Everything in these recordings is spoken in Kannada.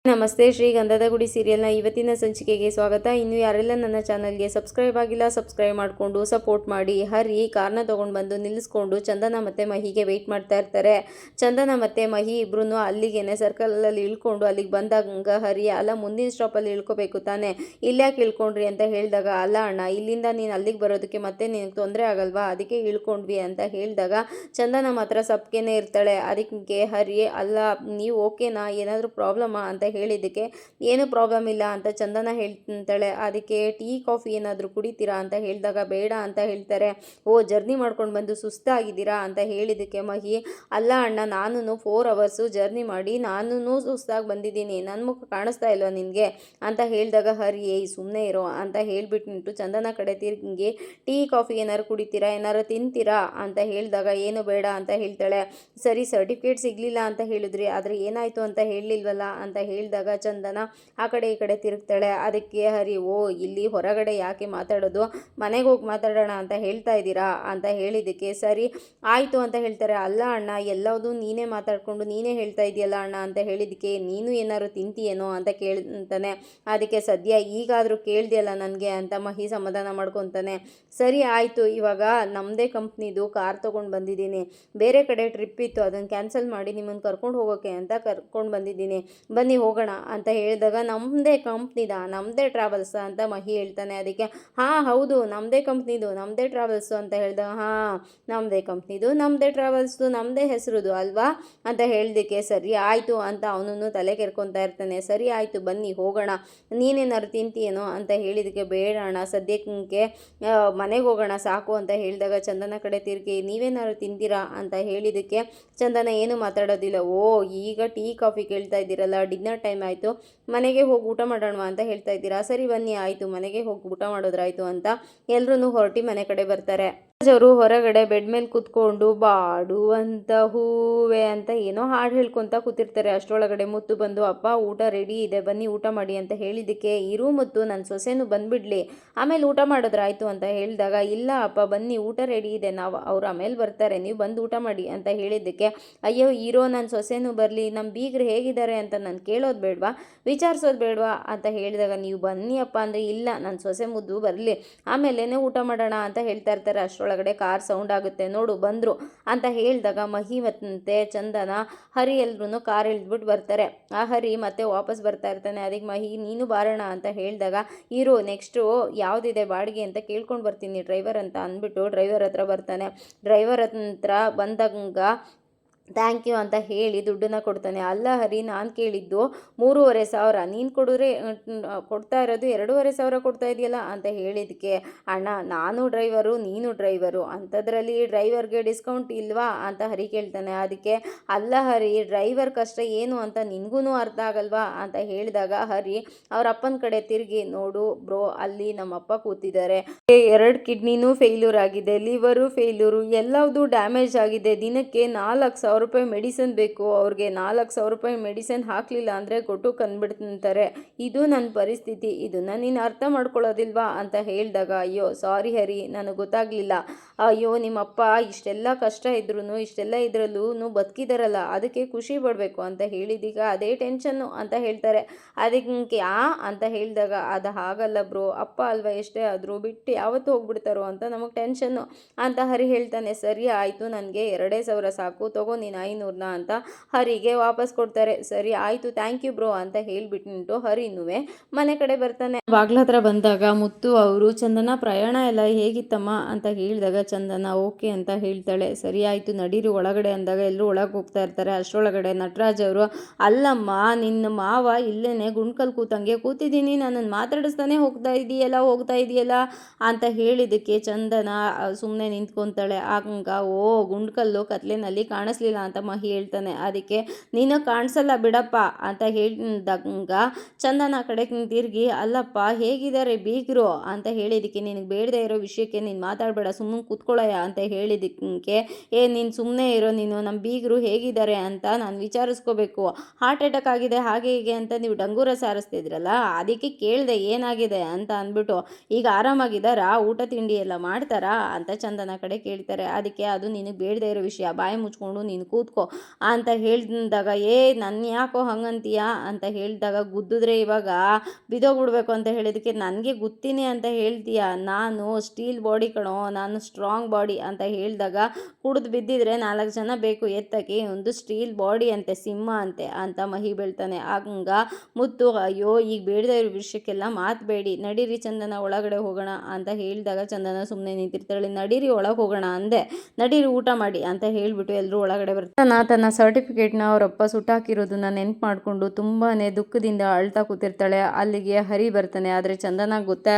ನಮಸ್ತೆ. ಶ್ರೀ ಗಂಧದ ಗುಡಿ ಸೀರಿಯಲ್ನ ಇವತ್ತಿನ ಸಂಚಿಕೆಗೆ ಸ್ವಾಗತ. ಇನ್ನು ಯಾರೆಲ್ಲ ನನ್ನ ಚಾನಲ್ಗೆ ಸಬ್ಸ್ಕ್ರೈಬ್ ಆಗಿಲ್ಲ ಸಬ್ಸ್ಕ್ರೈಬ್ ಮಾಡಿಕೊಂಡು ಸಪೋರ್ಟ್ ಮಾಡಿ. ಹರಿ ಕಾರ್ನ ತೊಗೊಂಡು ಬಂದು ನಿಲ್ಲಿಸ್ಕೊಂಡು ಚಂದನ ಮತ್ತು ಮಹಿಗೆ ವೆಯ್ಟ್ ಮಾಡ್ತಾ ಇರ್ತಾರೆ. ಚಂದನ ಮತ್ತು ಮಹಿ ಇಬ್ರು ಅಲ್ಲಿಗೇನೆ ಸರ್ಕಲಲ್ಲಿ ಇಳ್ಕೊಂಡು ಅಲ್ಲಿಗೆ ಬಂದಾಗ ಹರಿ ಅಲ್ಲ ಮುಂದಿನ ಸ್ಟಾಪಲ್ಲಿ ಇಳ್ಕೋಬೇಕು ತಾನೆ, ಇಲ್ಯಾಕೆ ಇಳ್ಕೊಂಡ್ರಿ ಅಂತ ಹೇಳಿದಾಗ ಅಲ್ಲ ಅಣ್ಣ ಇಲ್ಲಿಂದ ನೀನು ಅಲ್ಲಿಗೆ ಬರೋದಕ್ಕೆ ಮತ್ತೆ ನಿನಗೆ ತೊಂದರೆ ಆಗಲ್ವಾ, ಅದಕ್ಕೆ ಇಳ್ಕೊಂಡ್ವಿ ಅಂತ ಹೇಳಿದಾಗ ಚಂದನ ಮಾತ್ರ ಸಪ್ಗೆನೇ ಇರ್ತಾಳೆ. ಅದಕ್ಕೆ ಹರಿ ಅಲ್ಲ ನೀವು ಓಕೆನಾ, ಏನಾದರೂ ಪ್ರಾಬ್ಲಮಾ ಅಂತ ಹೇಳಿದ್ದಕ್ಕೆ ಏನು ಪ್ರಾಬ್ಲಮ್ ಇಲ್ಲ ಅಂತ ಚಂದನ ಹೇಳ್ತಾಳೆ. ಅದಕ್ಕೆ ಟೀ ಕಾಫಿ ಏನಾದರೂ ಕುಡಿತೀರಾ ಅಂತ ಹೇಳಿದಾಗ ಬೇಡ ಅಂತ ಹೇಳ್ತಾರೆ. ಓ ಜರ್ನಿ ಮಾಡ್ಕೊಂಡು ಬಂದು ಸುಸ್ತಾಗಿದ್ದೀರಾ ಅಂತ ಹೇಳಿದ್ದಕ್ಕೆ ಮಹಿ ಅಲ್ಲ ಅಣ್ಣ ನಾನು 4 ಅವರ್ಸು ಜರ್ನಿ ಮಾಡಿ ನಾನು ಸುಸ್ತಾಗಿ ಬಂದಿದ್ದೀನಿ, ನನ್ನ ಮುಖ ಕಾಣಿಸ್ತಾ ಇಲ್ವಾ ನಿನಗೆ ಅಂತ ಹೇಳಿದಾಗ ಹರಿ ಸುಮ್ಮನೆ ಇರೋ ಅಂತ ಹೇಳಿಬಿಟ್ಟು ಚಂದನ ಕಡೆ ತಿರುಗಿ ಟೀ ಕಾಫಿ ಏನಾರು ಕುಡಿತೀರಾ ಏನಾರು ತಿಂತೀರಾ ಅಂತ ಹೇಳಿದಾಗ ಏನು ಬೇಡ ಅಂತ ಹೇಳ್ತಾಳೆ. ಸರಿ ಸರ್ಟಿಫಿಕೇಟ್ ಸಿಗಲಿಲ್ಲ ಅಂತ ಹೇಳಿದ್ರಿ, ಆದರೆ ಏನಾಯಿತು ಅಂತ ಹೇಳಲಿಲ್ವಲ್ಲ ಅಂತ ಹೇಳಿದಾಗ ಚಂದನ ಆ ಕಡೆ ಈ ಕಡೆ ತಿರುಗ್ತಾಳೆ. ಅದಕ್ಕೆ ಹರಿ ಓ ಇಲ್ಲಿ ಹೊರಗಡೆ ಯಾಕೆ ಮಾತಾಡೋದು, ಮನೆಗೆ ಹೋಗಿ ಮಾತಾಡೋಣ ಅಂತ ಹೇಳ್ತಾ ಇದ್ದೀರಾ ಅಂತ ಹೇಳಿದ್ದಕ್ಕೆ ಸರಿ ಆಯಿತು ಅಂತ ಹೇಳ್ತಾರೆ. ಅಲ್ಲ ಅಣ್ಣ ಎಲ್ಲದೂ ನೀನೇ ಮಾತಾಡಿಕೊಂಡು ನೀನೇ ಹೇಳ್ತಾ ಇದೆಯಲ್ಲ ಅಣ್ಣ ಅಂತ ಹೇಳಿದ್ದಕ್ಕೆ ನೀನು ಏನಾದ್ರು ತಿಂತೀಯೇನೋ ಅಂತ ಕೇಳ್ತಾನೆ. ಅದಕ್ಕೆ ಸದ್ಯ ಈಗಾದರೂ ಕೇಳ್ದೆಯಲ್ಲ ನನಗೆ ಅಂತ ಮಹಿ ಸಮಾಧಾನ ಮಾಡ್ಕೊತಾನೆ. ಸರಿ ಆಯಿತು, ಇವಾಗ ನಮ್ಮದೇ ಕಂಪ್ನಿದು ಕಾರ್ ತೊಗೊಂಡು ಬಂದಿದ್ದೀನಿ, ಬೇರೆ ಕಡೆ ಟ್ರಿಪ್ ಇತ್ತು ಅದನ್ನು ಕ್ಯಾನ್ಸಲ್ ಮಾಡಿ ನಿಮ್ಮನ್ನು ಕರ್ಕೊಂಡು ಹೋಗೋಕ್ಕೆ ಅಂತ ಕರ್ಕೊಂಡು ಬಂದಿದ್ದೀನಿ, ಬನ್ನಿ ಹೋಗೋಣ ಅಂತ ಹೇಳಿದಾಗ ನಮ್ಮದೇ ಕಂಪ್ನಿದ ನಮ್ಮದೇ ಟ್ರಾವೆಲ್ಸ್ ಅಂತ ಮಹಿ ಹೇಳ್ತಾನೆ. ಅದಕ್ಕೆ ಹಾಂ ಹೌದು ನಮ್ಮದೇ ಕಂಪ್ನಿದು ನಮ್ಮದೇ ಟ್ರಾವೆಲ್ಸು ಅಂತ ಹೇಳಿದಾಗ ಹಾಂ ನಮ್ಮದೇ ಕಂಪ್ನಿದು ನಮ್ಮದೇ ಟ್ರಾವೆಲ್ಸ್ದು ನಮ್ಮದೇ ಹೆಸರುದು ಅಲ್ವಾ ಅಂತ ಹೇಳಿದ್ದಕ್ಕೆ ಸರಿ ಆಯಿತು ಅಂತ ಅವನನ್ನು ತಲೆ ಕೆರ್ಕೊತಾ ಇರ್ತಾನೆ. ಸರಿ ಆಯಿತು ಬನ್ನಿ ಹೋಗೋಣ, ನೀನೇನಾದ್ರು ತಿಂತೀಯೇನೋ ಅಂತ ಹೇಳಿದ್ದಕ್ಕೆ ಬೇಡೋಣ ಸದ್ಯಕ್ಕೆ ಮನೆಗೆ ಹೋಗೋಣ ಸಾಕು ಅಂತ ಹೇಳಿದಾಗ ಚಂದನ ಕಡೆ ತಿರುಗಿ ನೀವೇನಾದ್ರು ತಿಂತೀರಾ ಅಂತ ಹೇಳಿದ್ದಕ್ಕೆ ಚಂದನ ಏನು ಮಾತಾಡೋದಿಲ್ಲ. ಓ ಈಗ ಟೀ ಕಾಫಿ ಕೇಳ್ತಾ ಇದ್ದೀರಲ್ಲ, ಡಿನ್ನರ್ ಟೈಮ್ ಆಯಿತು ಮನೆಗೆ ಹೋಗಿ ಊಟ ಮಾಡೋಣ ಅಂತ ಹೇಳ್ತಾ ಇದ್ದೀರಾ, ಸರಿ ಬನ್ನಿ ಆಯಿತು ಮನೆಗೆ ಹೋಗಿ ಊಟ ಮಾಡೋದ್ರಾಯ್ತು ಅಂತ ಎಲ್ಲರೂ ಹೊರಟಿ ಮನೆ ಕಡೆ ಬರ್ತಾರೆ. ಅವರು ಹೊರಗಡೆ ಬೆಡ್ ಮೇಲೆ ಕೂತ್ಕೊಂಡು ಬಾಡುವಂತ ಹೂವೆ ಅಂತ ಏನೋ ಹಾಡು ಹೇಳ್ಕೊತ ಕೂತಿರ್ತಾರೆ. ಅಷ್ಟರೊಳಗಡೆ ಮುತ್ತು ಬಂದು ಅಪ್ಪ ಊಟ ರೆಡಿ ಇದೆ ಬನ್ನಿ ಊಟ ಮಾಡಿ ಅಂತ ಹೇಳಿದ್ದಕ್ಕೆ ಇರು ಮುತ್ತು ನನ್ನ ಸೊಸೆನೂ ಬಂದ್ಬಿಡ್ಲಿ ಆಮೇಲೆ ಊಟ ಮಾಡೋದ್ರಾಯ್ತು ಅಂತ ಹೇಳಿದಾಗ ಇಲ್ಲ ಅಪ್ಪ ಬನ್ನಿ ಊಟ ರೆಡಿ ಇದೆ, ನಾವು ಅವ್ರು ಆಮೇಲೆ ಬರ್ತಾರೆ ನೀವು ಬಂದು ಊಟ ಮಾಡಿ ಅಂತ ಹೇಳಿದ್ದಕ್ಕೆ ಅಯ್ಯೋ ಇರೋ ನನ್ನ ಸೊಸೆನೂ ಬರಲಿ ನಮ್ಮ ಬೀಗರು ಹೇಗಿದ್ದಾರೆ ಅಂತ ನಾನು ಕೇಳೋದು ಬೇಡವಾ ವಿಚಾರಿಸೋದು ಬೇಡವಾ ಅಂತ ಹೇಳಿದಾಗ ನೀವು ಬನ್ನಿ ಅಪ್ಪ ಅಂದರೆ ಇಲ್ಲ ನನ್ನ ಸೊಸೆ ಮುದ್ದು ಬರಲಿ ಆಮೇಲೆ ಊಟ ಮಾಡೋಣ ಅಂತ ಹೇಳ್ತಾ ಇರ್ತಾರೆ. ಅಷ್ಟರೊಳಗಡೆ ಕಾರ್ ಸೌಂಡ್ ಆಗುತ್ತೆ, ನೋಡು ಬಂದರು ಅಂತ ಹೇಳಿದಾಗ ಮಹಿ ಮತ್ತೆ ಚಂದನ ಹರಿ ಎಲ್ರೂ ಕಾರ್ ಇಳಿದ್ಬಿಟ್ಟು ಬರ್ತಾರೆ. ಆ ಹರಿ ಮತ್ತೆ ವಾಪಸ್ ಬರ್ತಾ ಇರ್ತಾನೆ. ಅದಕ್ಕೆ ಮಹಿ ನೀನು ಬಾರೋಣ ಅಂತ ಹೇಳಿದಾಗ ಇರು ನೆಕ್ಸ್ಟು ಯಾವುದಿದೆ ಬಾಡಿಗೆ ಅಂತ ಕೇಳ್ಕೊಂಡು ಬರ್ತೀನಿ ಡ್ರೈವರ್ ಅಂತ ಅಂದ್ಬಿಟ್ಟು ಡ್ರೈವರ್ ಹತ್ರ ಬರ್ತಾನೆ. ಡ್ರೈವರ್ ಹತ್ರ ಬಂದಾಗ ಥ್ಯಾಂಕ್ ಯು ಅಂತ ಹೇಳಿ ದುಡ್ಡನ್ನು ಕೊಡ್ತಾನೆ. ಅಲ್ಲ ಹರಿ ನಾನು ಕೇಳಿದ್ದು 3,500 ನೀನು ಕೊಡ್ತಾ ಇರೋದು 2,500 ಕೊಡ್ತಾ ಇದೆಯಲ್ಲ ಅಂತ ಹೇಳಿದ್ದಕ್ಕೆ ಅಣ್ಣ ನಾನು ಡ್ರೈವರು ನೀನು ಡ್ರೈವರು ಅಂಥದ್ರಲ್ಲಿ ಡ್ರೈವರ್ಗೆ ಡಿಸ್ಕೌಂಟ್ ಇಲ್ವಾ ಅಂತ ಹರಿ ಕೇಳ್ತಾನೆ. ಅದಕ್ಕೆ ಅಲ್ಲ ಹರಿ ಡ್ರೈವರ್ ಕಷ್ಟ ಏನು ಅಂತ ನಿನಗೂ ಅರ್ಥ ಆಗಲ್ವಾ ಅಂತ ಹೇಳಿದಾಗ ಹರಿ ಅವ್ರ ಅಪ್ಪನ ಕಡೆ ತಿರುಗಿ ನೋಡು ಬ್ರೋ ಅಲ್ಲಿ ನಮ್ಮಪ್ಪ ಕೂತಿದ್ದಾರೆ, 2 ಕಿಡ್ನಿನೂ ಫೇಲ್ಯೂರ್ ಆಗಿದೆ, ಲಿವರು ಫೇಲ್ಯೂರು ಎಲ್ಲದೂ ಡ್ಯಾಮೇಜ್ ಆಗಿದೆ, ದಿನಕ್ಕೆ 4,00,000 ರೂಪಾಯಿ ಮೆಡಿಸಿನ್ ಬೇಕು, ಅವ್ರಿಗೆ 4,00,000 ರೂಪಾಯಿ ಮೆಡಿಸಿನ್ ಹಾಕಲಿಲ್ಲ ಅಂದರೆ ಕೊಟ್ಟು ಕಂದ್ಬಿಡ್ತಾರೆ, ಇದು ನನ್ನ ಪರಿಸ್ಥಿತಿ, ಇದನ್ನು ನೀನು ಅರ್ಥ ಮಾಡ್ಕೊಳ್ಳೋದಿಲ್ವಾ ಅಂತ ಹೇಳಿದಾಗ ಅಯ್ಯೋ ಸಾರಿ ಹರಿ ನನಗೆ ಗೊತ್ತಾಗಲಿಲ್ಲ, ಅಯ್ಯೋ ನಿಮ್ಮಪ್ಪ ಇಷ್ಟೆಲ್ಲ ಕಷ್ಟ ಇದ್ರೂ ಇಷ್ಟೆಲ್ಲ ಇದರಲ್ಲೂ ಬದುಕಿದಾರಲ್ಲ ಅದಕ್ಕೆ ಖುಷಿ ಪಡಬೇಕು ಅಂತ ಹೇಳಿದೀಗ ಅದೇ ಟೆನ್ಷನ್ನು ಅಂತ ಹೇಳ್ತಾರೆ. ಅದಕ್ಕೆ ಅಂತ ಹೇಳಿದಾಗ ಅದು ಹಾಗಲ್ಲ ಬ್ರೋ ಅಪ್ಪ ಅಲ್ವಾ ಎಷ್ಟೇ ಆದರೂ ಬಿಟ್ಟು ಯಾವತ್ತು ಹೋಗ್ಬಿಡ್ತಾರೋ ಅಂತ ನಮಗೆ ಟೆನ್ಷನ್ನು ಅಂತ ಹರಿ ಹೇಳ್ತಾನೆ. ಸರಿ ಆಯಿತು ನನಗೆ 2,000 ಸಾಕು ತಗೋ ನೀನು 500 ಅಂತ ಹರಿಗೆ ವಾಪಸ್ ಕೊಡ್ತಾರೆ. ಸರಿ ಆಯಿತು ಥ್ಯಾಂಕ್ ಯು ಬ್ರೋ ಅಂತ ಹೇಳಿಬಿಟ್ಟು ಹರಿನೂ ಮನೆ ಕಡೆ ಬರ್ತಾನೆ. ಬಾಗ್ಲ ಹತ್ರ ಬಂದಾಗ ಮುತ್ತು ಅವರು ಚಂದನ ಪ್ರಯಾಣ ಎಲ್ಲ ಹೇಗಿತ್ತಮ್ಮ ಅಂತ ಹೇಳಿದಾಗ ಚಂದನ ಓಕೆ ಅಂತ ಹೇಳ್ತಾಳೆ. ಸರಿ ಆಯಿತು ನಡೀರಿ ಒಳಗಡೆ ಅಂದಾಗ ಎಲ್ಲರೂ ಒಳಗೆ ಹೋಗ್ತಾ ಇರ್ತಾರೆ. ಅಷ್ಟರೊಳಗಡೆ ನಟರಾಜ್ ಅವರು ಅಲ್ಲಮ್ಮ ನಿನ್ನ ಮಾವ ಇಲ್ಲೇನೆ ಗುಂಡ್ಕಲ್ ಕೂತಂಗೆ ಕೂತಿದ್ದೀನಿ ನನ್ನನ್ನು ಮಾತಾಡಿಸ್ತಾನೆ ಹೋಗ್ತಾ ಇದೆಯಲ್ಲ ಅಂತ ಹೇಳಿದ್ದಕ್ಕೆ ಚಂದನ ಸುಮ್ಮನೆ ನಿಂತ್ಕೊತಾಳೆ. ಆಗ ಓ ಗುಂಡ್ಕಲ್ಲು ಕತ್ಲೆನಲ್ಲಿ ಕಾಣಿಸ್ಲಿಲ್ಲ ಅಂತ ಮಹಿ ಹೇಳ್ತಾನೆ. ಅದಕ್ಕೆ ನೀನು ಕಾಣಿಸಲ್ಲ ಬಿಡಪ್ಪ ಅಂತ ಹೇಳಿದಾಗ ಚಂದನ ಕಡೆ ತಿರುಗಿ ಅಲ್ಲಪ್ಪ ಹೇಗಿದ್ದಾರೆ ಬೀಗರು ಅಂತ ಹೇಳಿದ್ದಕ್ಕೆ ನಿನಗೆ ಬೇಡದೆ ಇರೋ ವಿಷಯಕ್ಕೆ ನೀನು ಮಾತಾಡಬೇಡ ಸುಮ್ಮನೆ ಕೂತ್ಕೊಳ್ಳಯ್ಯ ಅಂತ ಹೇಳಿದ್ದಕ್ಕೆ ನೀನು ಸುಮ್ಮನೆ ಇರೋ, ನೀನು ನಮ್ಮ ಬೀಗರು ಹೇಗಿದ್ದಾರೆ ಅಂತ ನಾನು ವಿಚಾರಿಸ್ಕೋಬೇಕು, ಹಾರ್ಟ್ ಅಟ್ಯಾಕ್ ಆಗಿದೆ ಹಾಗೆ ಹೀಗೆ ಅಂತ ನೀವು ಡಂಗೂರ ಸಾರಿಸ್ತಿದ್ರಲ್ಲ ಅದಕ್ಕೆ ಕೇಳಿದೆ ಏನಾಗಿದೆ ಅಂತ ಅಂದ್ಬಿಟ್ಟು ಈಗ ಆರಾಮಾಗಿದ್ದಾರಾ, ಊಟ ತಿಂಡಿ ಎಲ್ಲ ಮಾಡ್ತಾರಾ ಅಂತ ಚಂದನ ಕಡೆ ಕೇಳ್ತಾರೆ. ಅದಕ್ಕೆ ಅದು ನಿನಗೆ ಬೇಡದೆ ಇರೋ ವಿಷಯ, ಬಾಯಿ ಮುಚ್ಕೊಂಡು ನೀನು ನೀನು ಕೂತ್ಕೋ ಅಂತ ಹೇಳಿದಾಗ, ನನ್ನ ಯಾಕೋ ಹಂಗಂತೀಯ ಅಂತ ಹೇಳಿದಾಗ, ಗುದ್ದಿದ್ರೆ ಇವಾಗ ಬಿದ್ದೋಗ್ಬಿಡ್ಬೇಕು ಅಂತ ಹೇಳಿದಕ್ಕೆ, ನನಗೆ ಗುತ್ತೀನಿ ಅಂತ ಹೇಳ್ತೀಯ, ನಾನು ಸ್ಟೀಲ್ ಬಾಡಿ ಕಣೋ, ನಾನು ಸ್ಟ್ರಾಂಗ್ ಬಾಡಿ ಅಂತ ಹೇಳಿದಾಗ, ಕುಡಿದು ಬಿದ್ದಿದ್ರೆ 4 ಜನ ಬೇಕು ಎತ್ತಕ್ಕೆ, ಒಂದು ಸ್ಟೀಲ್ ಬಾಡಿ ಅಂತೆ, ಸಿಂಹ ಅಂತೆ ಅಂತ ಮಹಿ ಬೀಳ್ತಾನೆ. ಹಂಗ ಮುತ್ತು, ಅಯ್ಯೋ ಈಗ ಬೇಡದೇ ಇರೋ ವಿಷಯಕ್ಕೆಲ್ಲ ಮಾತಬೇಡಿ, ನಡೀರಿ ಚಂದನ ಒಳಗಡೆ ಹೋಗೋಣ ಅಂತ ಹೇಳಿದಾಗ, ಚಂದನ ಸುಮ್ಮನೆ ನಿಂತಿರ್ತಾಳೆ. ನಡೀರಿ ಒಳಗೆ ಹೋಗೋಣ ಅಂದೆ, ನಡೀರಿ ಊಟ ಮಾಡಿ ಅಂತ ಹೇಳಿಬಿಟ್ಟು ಎಲ್ಲರೂ ಒಳಗಡೆ ಬರ್ತಾನೆ. ತನ್ನ ಸರ್ಟಿಫಿಕೇಟ್ನ ಅವರಪ್ಪ ಸುಟ್ಟಾಕಿರೋದನ್ನ ನೆನ್ಪು ಮಾಡಿಕೊಂಡು ತುಂಬಾ ದುಃಖದಿಂದ ಅಳ್ತಾ ಕೂತಿರ್ತಾಳೆ. ಅಲ್ಲಿಗೆ ಹರಿ ಬರ್ತಾನೆ. ಆದರೆ ಚಂದನ ಗೊತ್ತೇ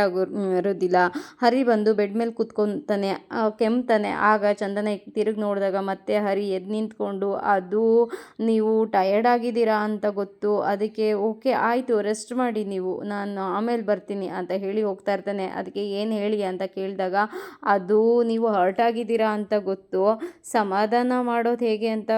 ಇರೋದಿಲ್ಲ. ಹರಿ ಬಂದು ಬೆಡ್ ಮೇಲೆ ಕೂತ್ಕೊತಾನೆ, ಕೆಮ್ತಾನೆ. ಆಗ ಚಂದನ ತಿರುಗಿ ನೋಡಿದಾಗ ಮತ್ತೆ ಹರಿ ಎದ್ದು ನಿಂತ್ಕೊಂಡು, ಅದು ನೀವು ಟಯರ್ಡ್ ಆಗಿದ್ದೀರಾ ಅಂತ ಗೊತ್ತು, ಅದಕ್ಕೆ ಓಕೆ ಆಯಿತು ರೆಸ್ಟ್ ಮಾಡಿ ನೀವು, ನಾನು ಆಮೇಲೆ ಬರ್ತೀನಿ ಅಂತ ಹೇಳಿ ಹೋಗ್ತಾ ಇರ್ತಾನೆ. ಅದಕ್ಕೆ ಏನು ಹೇಳಿ ಅಂತ ಕೇಳಿದಾಗ, ಅದು ನೀವು ಹರ್ಟ್ ಆಗಿದ್ದೀರಾ ಅಂತ ಗೊತ್ತು, ಸಮಾಧಾನ ಮಾಡೋದು ಹೇಗೆ ಅಂತ